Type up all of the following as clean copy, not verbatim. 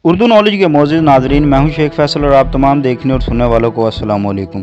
Urdu knowledge के मोअज़्ज़िज़ नाज़रीन, मैं हूं शेख फैसल और आप तमाम देखने और सुनने वालों को अस्सलाम वालेकुम।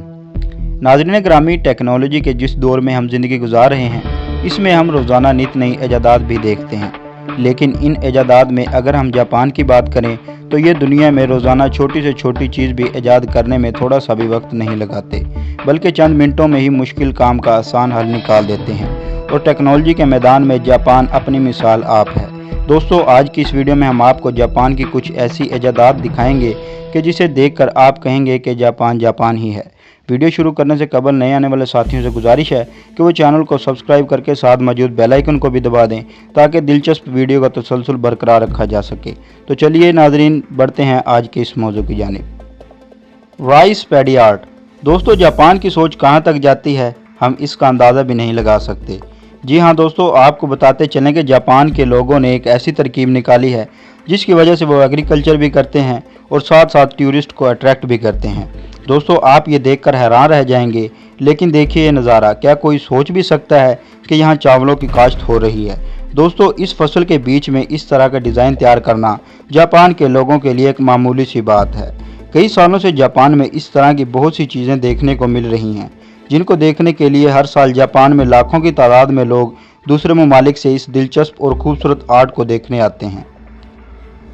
नाज़रीन ग्रामी, टेक्नोलॉजी के जिस दौर में हम ज़िंदगी गुजार रहे हैं, इसमें हम रोज़ाना नित नई ईजादात भी देखते हैं। लेकिन इन ईजादात में अगर हम जापान की बात करें तो ये दुनिया में रोज़ाना छोटी से छोटी चीज़ भी ईजाद करने में थोड़ा सा भी वक्त नहीं लगाते, बल्कि चंद मिनटों में ही मुश्किल काम का आसान हल निकाल देते हैं। और टेक्नोलॉजी के मैदान में जापान अपनी मिसाल आप है। दोस्तों, आज की इस वीडियो में हम आपको जापान की कुछ ऐसी ईजादात दिखाएंगे कि जिसे देखकर आप कहेंगे कि जापान जापान ही है। वीडियो शुरू करने से कबल नए आने वाले साथियों से गुजारिश है कि वो चैनल को सब्सक्राइब करके साथ मौजूद बेल आइकन को भी दबा दें ताकि दिलचस्प वीडियो का तसलसल बरकरार रखा जा सके। तो चलिए नाजरीन, बढ़ते हैं आज के इस मौजू की जानिब। Rice paddy art. दोस्तों, जापान की सोच कहाँ तक जाती है, हम इसका अंदाज़ा भी नहीं लगा सकते। जी हाँ दोस्तों, आपको बताते चलें कि जापान के लोगों ने एक ऐसी तरकीब निकाली है जिसकी वजह से वो एग्रीकल्चर भी करते हैं और साथ साथ टूरिस्ट को अट्रैक्ट भी करते हैं। दोस्तों, आप ये देखकर हैरान रह जाएंगे, लेकिन देखिए ये नज़ारा, क्या कोई सोच भी सकता है कि यहाँ चावलों की काश्त हो रही है। दोस्तों, इस फसल के बीच में इस तरह का डिज़ाइन तैयार करना जापान के लोगों के लिए एक मामूली सी बात है। कई सालों से जापान में इस तरह की बहुत सी चीज़ें देखने को मिल रही हैं, जिनको देखने के लिए हर साल जापान में लाखों की तादाद में लोग दूसरे ममालिक से इस दिलचस्प और खूबसूरत आर्ट को देखने आते हैं।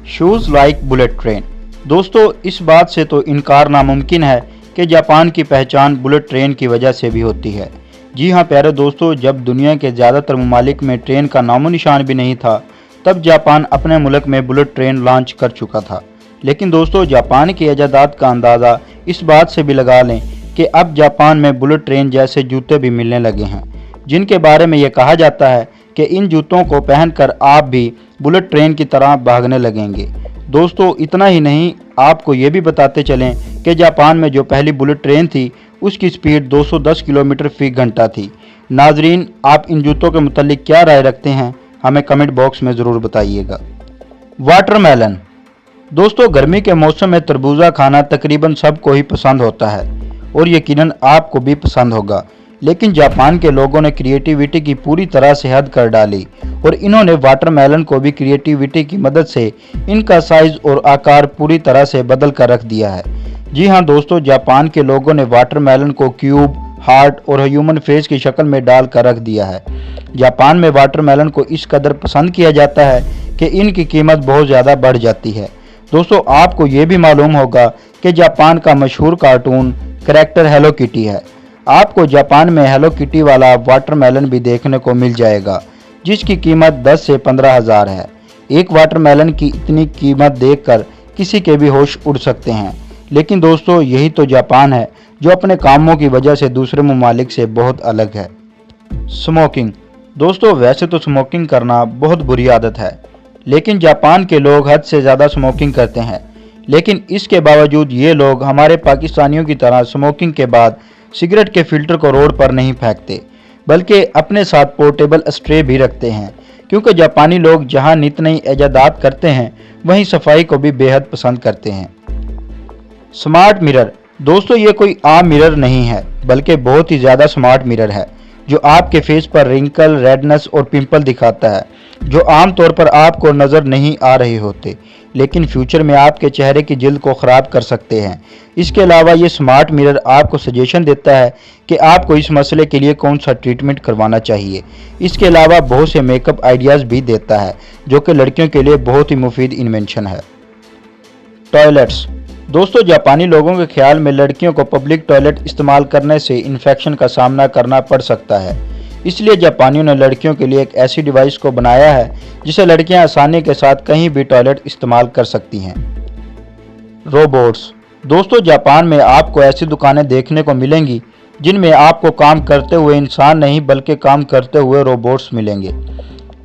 Shoes like bullet train. दोस्तों, इस बात से तो इनकार नामुमकिन है कि जापान की पहचान बुलेट ट्रेन की वजह से भी होती है। जी हाँ प्यारे दोस्तों, जब दुनिया के ज़्यादातर ममालिक में ट्रेन का नामो निशान भी नहीं था, तब जापान अपने मुल्क में बुलेट ट्रेन लॉन्च कर चुका था। लेकिन दोस्तों, जापान की ईजादात का अंदाज़ा इस बात से भी लगा लें कि अब जापान में बुलेट ट्रेन जैसे जूते भी मिलने लगे हैं, जिनके बारे में ये कहा जाता है कि इन जूतों को पहनकर आप भी बुलेट ट्रेन की तरह भागने लगेंगे। दोस्तों, इतना ही नहीं, आपको ये भी बताते चलें कि जापान में जो पहली बुलेट ट्रेन थी उसकी स्पीड 210 किलोमीटर फी घंटा थी। नाजरीन, आप इन जूतों के मुतालिक क्या राय रखते हैं, हमें कमेंट बॉक्स में ज़रूर बताइएगा। वाटरमेलन। दोस्तों, गर्मी के मौसम में तरबूजा खाना तकरीबन सबको ही पसंद होता है और यकीनन आपको भी पसंद होगा। लेकिन जापान के लोगों ने क्रिएटिविटी की पूरी तरह से हद कर डाली और इन्होंने वाटरमेलन को भी क्रिएटिविटी की मदद से इनका साइज और आकार पूरी तरह से बदल कर रख दिया है। जी हाँ दोस्तों, जापान के लोगों ने वाटरमेलन को क्यूब, हार्ट और ह्यूमन फेस की शक्ल में डाल कर रख दिया है। जापान में वाटरमेलन को इस कदर पसंद किया जाता है कि इनकी कीमत बहुत ज़्यादा बढ़ जाती है। दोस्तों, आपको ये भी मालूम होगा कि जापान का मशहूर कार्टून करैक्टर हेलो किटी है। आपको जापान में हेलो किटी वाला वाटरमेलन भी देखने को मिल जाएगा, जिसकी कीमत 10 से 15 हज़ार है। एक वाटरमेलन की इतनी कीमत देखकर किसी के भी होश उड़ सकते हैं। लेकिन दोस्तों, यही तो जापान है जो अपने कामों की वजह से दूसरे ममालिक से बहुत अलग है। स्मोकिंग। दोस्तों, वैसे तो स्मोकिंग करना बहुत बुरी आदत है, लेकिन जापान के लोग हद से ज़्यादा स्मोकिंग करते हैं। लेकिन इसके बावजूद ये लोग हमारे पाकिस्तानियों की तरह स्मोकिंग के बाद सिगरेट के फिल्टर को रोड पर नहीं फेंकते, बल्कि अपने साथ पोर्टेबल स्ट्रे भी रखते हैं, क्योंकि जापानी लोग जहां नित नई ईजादात करते हैं, वहीं सफाई को भी बेहद पसंद करते हैं। Smart mirror. दोस्तों, ये कोई आम मिरर नहीं है, बल्कि बहुत ही ज़्यादा स्मार्ट मिरर है, जो आपके फेस पर रिंकल, रेडनेस और पिंपल दिखाता है, जो आमतौर पर आपको नज़र नहीं आ रहे होते, लेकिन फ्यूचर में आपके चेहरे की जिल्द को ख़राब कर सकते हैं। इसके अलावा ये स्मार्ट मिरर आपको सजेशन देता है कि आपको इस मसले के लिए कौन सा ट्रीटमेंट करवाना चाहिए। इसके अलावा बहुत से मेकअप आइडियाज़ भी देता है, जो कि लड़कियों के लिए बहुत ही मुफीद इन्वेंशन है। टॉयलेट्स। दोस्तों, जापानी लोगों के ख्याल में लड़कियों को पब्लिक टॉयलेट इस्तेमाल करने से इन्फेक्शन का सामना करना पड़ सकता है, इसलिए जापानियों ने लड़कियों के लिए एक ऐसी डिवाइस को बनाया है जिसे लड़कियां आसानी के साथ कहीं भी टॉयलेट इस्तेमाल कर सकती हैं। रोबोट्स। दोस्तों, जापान में आपको ऐसी दुकानें देखने को मिलेंगी जिनमें आपको काम करते हुए इंसान नहीं, बल्कि काम करते हुए रोबोट्स मिलेंगे।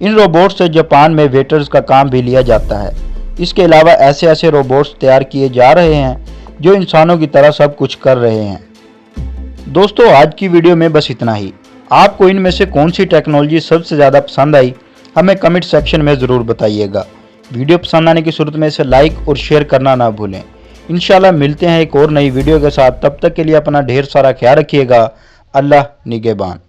इन रोबोट्स से जापान में वेटर्स का काम भी लिया जाता है। इसके अलावा ऐसे ऐसे रोबोट्स तैयार किए जा रहे हैं जो इंसानों की तरह सब कुछ कर रहे हैं। दोस्तों, आज की वीडियो में बस इतना ही। आपको इनमें से कौन सी टेक्नोलॉजी सबसे ज़्यादा पसंद आई, हमें कमेंट सेक्शन में ज़रूर बताइएगा। वीडियो पसंद आने की सूरत में इसे लाइक और शेयर करना ना भूलें। इंशाल्लाह मिलते हैं एक और नई वीडियो के साथ। तब तक के लिए अपना ढेर सारा ख्याल रखिएगा। अल्लाह निगहबान।